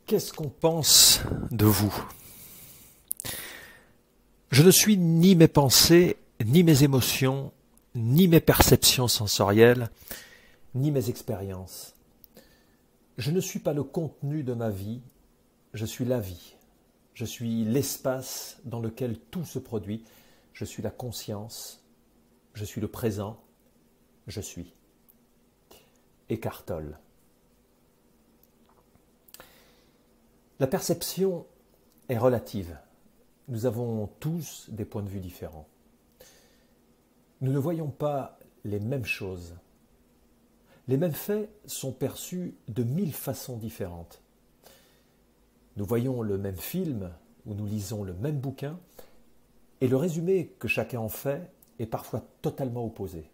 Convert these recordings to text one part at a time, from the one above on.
Qu'est-ce qu'on pense de vous? Je ne suis ni mes pensées, ni mes émotions, ni mes perceptions sensorielles, ni mes expériences. Je ne suis pas le contenu de ma vie, je suis la vie. Je suis l'espace dans lequel tout se produit. Je suis la conscience, je suis le présent, je suis. Eckhart Tolle. La perception est relative. Nous avons tous des points de vue différents. Nous ne voyons pas les mêmes choses. Les mêmes faits sont perçus de 1000 façons différentes. Nous voyons le même film ou nous lisons le même bouquin et le résumé que chacun en fait est parfois totalement opposé.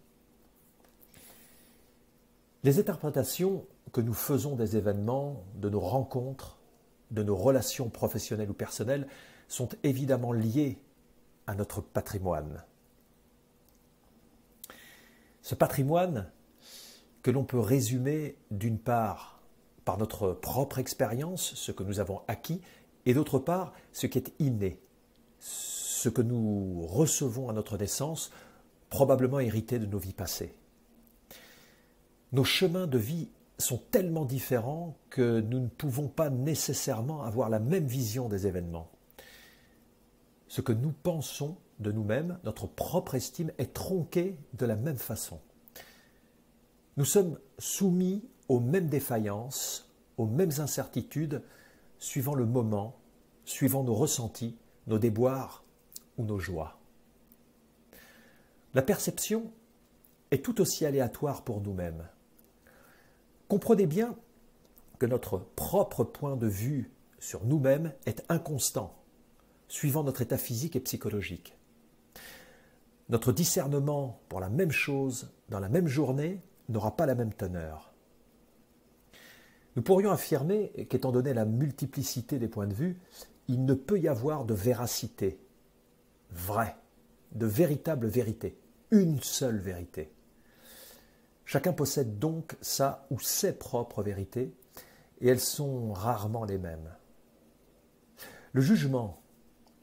Les interprétations que nous faisons des événements, de nos rencontres, de nos relations professionnelles ou personnelles sont évidemment liées à notre patrimoine. Ce patrimoine que l'on peut résumer d'une part par notre propre expérience, ce que nous avons acquis, et d'autre part ce qui est inné, ce que nous recevons à notre naissance, probablement hérité de nos vies passées. Nos chemins de vie sont tellement différents que nous ne pouvons pas nécessairement avoir la même vision des événements. Ce que nous pensons de nous-mêmes, notre propre estime, est tronquée de la même façon. Nous sommes soumis aux mêmes défaillances, aux mêmes incertitudes, suivant le moment, suivant nos ressentis, nos déboires ou nos joies. La perception est tout aussi aléatoire pour nous-mêmes. Comprenez bien que notre propre point de vue sur nous-mêmes est inconstant, suivant notre état physique et psychologique. Notre discernement pour la même chose dans la même journée n'aura pas la même teneur. Nous pourrions affirmer qu'étant donné la multiplicité des points de vue, il ne peut y avoir de véracité, vraie, de véritable vérité, une seule vérité. Chacun possède donc sa ou ses propres vérités, et elles sont rarement les mêmes. Le jugement,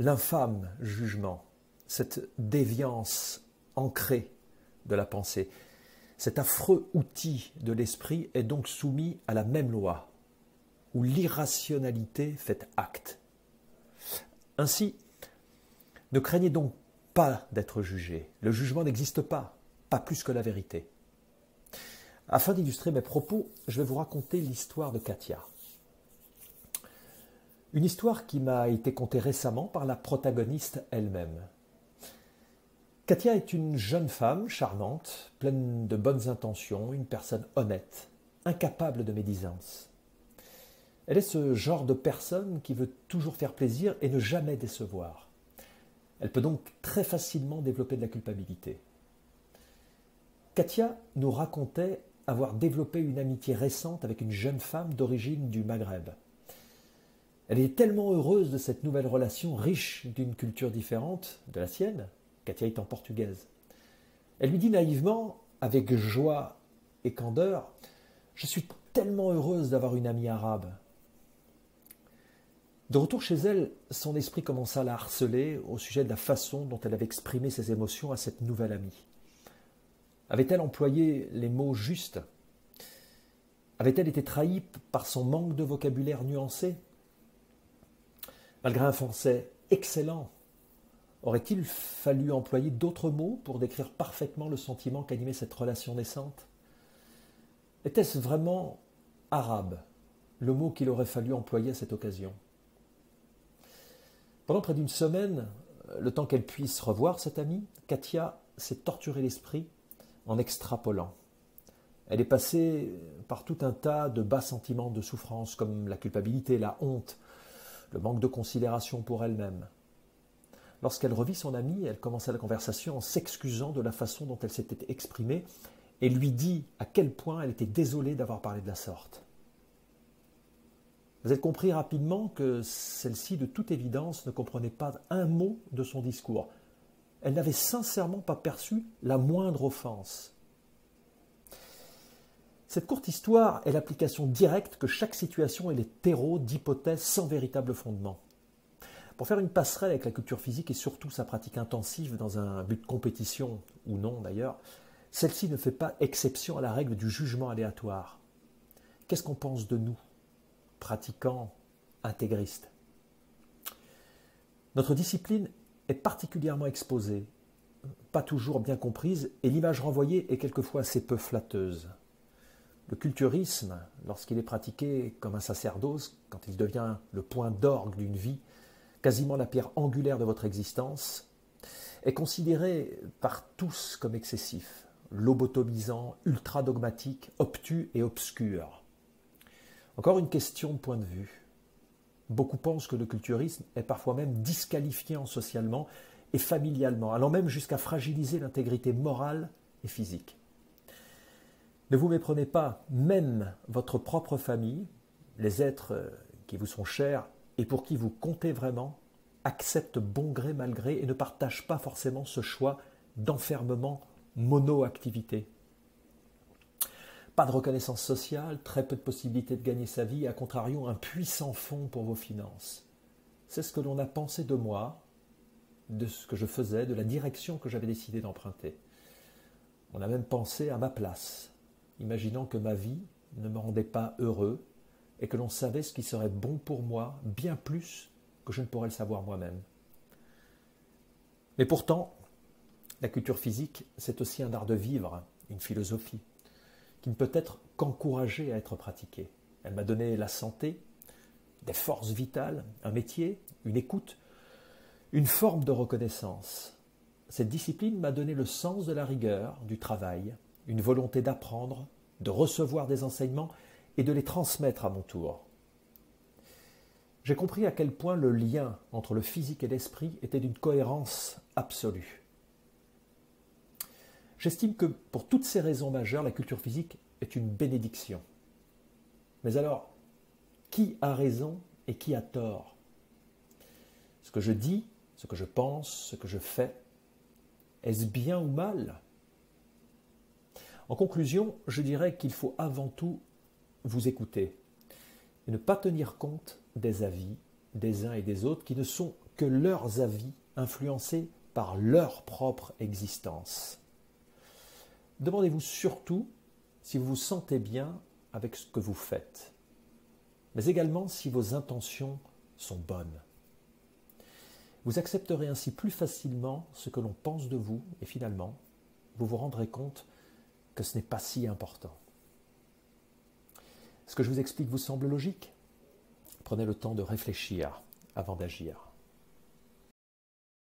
l'infâme jugement, cette déviance ancrée de la pensée, cet affreux outil de l'esprit est donc soumis à la même loi, où l'irrationalité fait acte. Ainsi, ne craignez donc pas d'être jugé. Le jugement n'existe pas plus que la vérité. Afin d'illustrer mes propos, je vais vous raconter l'histoire de Katia. Une histoire qui m'a été contée récemment par la protagoniste elle-même. Katia est une jeune femme charmante, pleine de bonnes intentions, une personne honnête, incapable de médisance. Elle est ce genre de personne qui veut toujours faire plaisir et ne jamais décevoir. Elle peut donc très facilement développer de la culpabilité. Katia nous racontait avoir développé une amitié récente avec une jeune femme d'origine du Maghreb. Elle est tellement heureuse de cette nouvelle relation riche d'une culture différente de la sienne, Katia étant portugaise. Elle lui dit naïvement, avec joie et candeur, « Je suis tellement heureuse d'avoir une amie arabe. » De retour chez elle, son esprit commença à la harceler au sujet de la façon dont elle avait exprimé ses émotions à cette nouvelle amie. Avait-elle employé les mots justes? Avait-elle été trahie par son manque de vocabulaire nuancé? Malgré un français excellent, aurait-il fallu employer d'autres mots pour décrire parfaitement le sentiment qu'animait cette relation naissante? Était-ce vraiment arabe, le mot qu'il aurait fallu employer à cette occasion? Pendant près d'une semaine, le temps qu'elle puisse revoir cette amie, Katia s'est torturé l'esprit en extrapolant. Elle est passée par tout un tas de bas sentiments de souffrance comme la culpabilité, la honte, le manque de considération pour elle-même. Lorsqu'elle revit son amie, elle commença la conversation en s'excusant de la façon dont elle s'était exprimée et lui dit à quel point elle était désolée d'avoir parlé de la sorte. Vous avez compris rapidement que celle-ci, de toute évidence, ne comprenait pas un mot de son discours. Elle n'avait sincèrement pas perçu la moindre offense. Cette courte histoire est l'application directe que chaque situation est les terreaux d'hypothèses sans véritable fondement. Pour faire une passerelle avec la culture physique et surtout sa pratique intensive dans un but de compétition, ou non d'ailleurs, celle-ci ne fait pas exception à la règle du jugement aléatoire. Qu'est-ce qu'on pense de nous, pratiquants intégristes? Notre discipline est particulièrement exposée, pas toujours bien comprise, et l'image renvoyée est quelquefois assez peu flatteuse. Le culturisme, lorsqu'il est pratiqué comme un sacerdoce, quand il devient le point d'orgue d'une vie, quasiment la pierre angulaire de votre existence, est considéré par tous comme excessif, lobotomisant, ultra-dogmatique, obtus et obscur. Encore une question de point de vue. Beaucoup pensent que le culturisme est parfois même disqualifiant socialement et familialement, allant même jusqu'à fragiliser l'intégrité morale et physique. Ne vous méprenez pas, même votre propre famille, les êtres qui vous sont chers et pour qui vous comptez vraiment, acceptent bon gré mal gré et ne partagent pas forcément ce choix d'enfermement mono-activité. Pas de reconnaissance sociale, très peu de possibilités de gagner sa vie, à contrario un puissant fonds pour vos finances. C'est ce que l'on a pensé de moi, de ce que je faisais, de la direction que j'avais décidé d'emprunter. On a même pensé à ma place, imaginant que ma vie ne me rendait pas heureux et que l'on savait ce qui serait bon pour moi bien plus que je ne pourrais le savoir moi-même. Mais pourtant, la culture physique, c'est aussi un art de vivre, une philosophie, qui ne peut être qu'encouragée à être pratiquée. Elle m'a donné la santé, des forces vitales, un métier, une écoute, une forme de reconnaissance. Cette discipline m'a donné le sens de la rigueur, du travail, une volonté d'apprendre, de recevoir des enseignements et de les transmettre à mon tour. J'ai compris à quel point le lien entre le physique et l'esprit était d'une cohérence absolue. J'estime que pour toutes ces raisons majeures, la culture physique est une bénédiction. Mais alors, qui a raison et qui a tort? Ce que je dis, ce que je pense, ce que je fais, est-ce bien ou mal? En conclusion, je dirais qu'il faut avant tout vous écouter et ne pas tenir compte des avis des uns et des autres qui ne sont que leurs avis influencés par leur propre existence. Demandez-vous surtout si vous vous sentez bien avec ce que vous faites, mais également si vos intentions sont bonnes. Vous accepterez ainsi plus facilement ce que l'on pense de vous et finalement, vous vous rendrez compte que ce n'est pas si important. Ce que je vous explique vous semble logique? Prenez le temps de réfléchir avant d'agir.